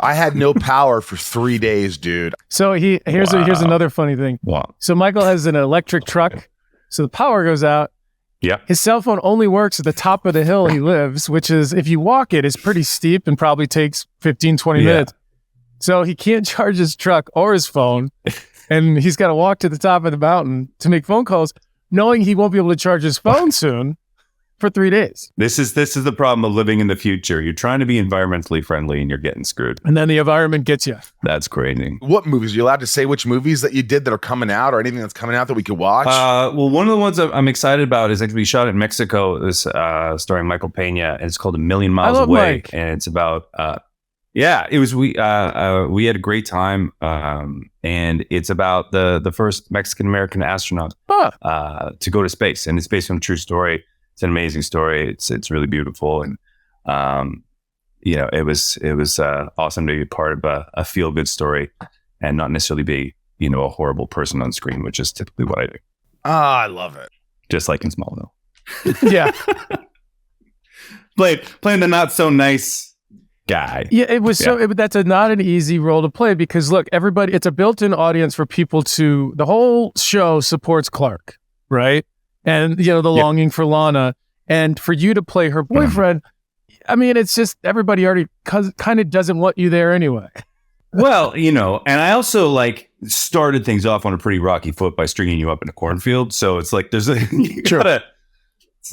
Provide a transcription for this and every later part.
I had no power for 3 days, dude. So here's another funny thing. Wow. So Michael has an electric truck, so the power goes out. Yeah. His cell phone only works at the top of the hill he lives, which is, if you walk it, it's pretty steep and probably takes 15, 20 minutes. So he can't charge his truck or his phone, and he's got to walk to the top of the mountain to make phone calls, knowing he won't be able to charge his phone soon for 3 days. This is the problem of living in the future. You're trying to be environmentally friendly and you're getting screwed. And then the environment gets you. That's crazy. What movies? Are you allowed to say which movies that you did that are coming out, or anything that's coming out that we could watch? Well, one of the ones I'm excited about is actually shot in Mexico. This starring Michael Pena, and it's called A Million Miles Away. Mike. And it's about it was we had a great time, and it's about the first Mexican American astronaut to go to space, and it's based on a true story. It's an amazing story. It's really beautiful, and it was awesome to be part of a feel good story, and not necessarily be a horrible person on screen, which is typically what I do. I love it. Just like in Smallville. Yeah. playing the not so nice guy. Yeah, it was that's not an easy role to play, because look, everybody, it's a built-in audience for people the whole show supports Clark, right? And, the longing for Lana, and for you to play her boyfriend, I mean, it's just, everybody already kind of doesn't want you there anyway. Well, and I also started things off on a pretty rocky foot by stringing you up in a cornfield. So it's like, it's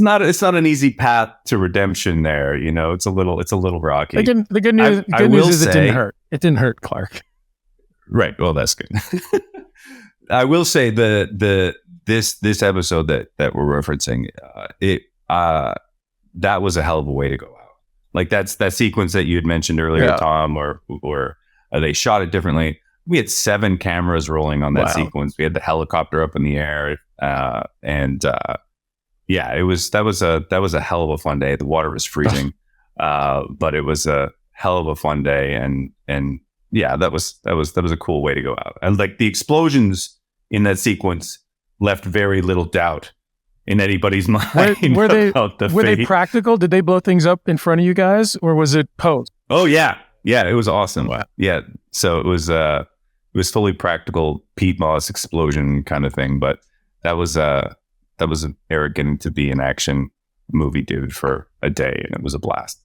not an easy path to redemption there. It's a little rocky. The good news is it didn't hurt. It didn't hurt Clark. Right. Well, that's good. I will say this episode that we're referencing, that was a hell of a way to go out. Like that sequence that you had mentioned earlier, Tom, or they shot it differently. We had 7 cameras rolling on that sequence. We had the helicopter up in the air, that was a hell of a fun day. The water was freezing, but it was a hell of a fun day, and that was a cool way to go out. And the explosions in that sequence left very little doubt in anybody's mind. Were they practical? Did they blow things up in front of you guys, or was it posed? Oh yeah, it was awesome. Wow. Yeah, so it was fully practical Pete Moss explosion kind of thing, but that was Eric getting to be an action movie dude for a day, and it was a blast.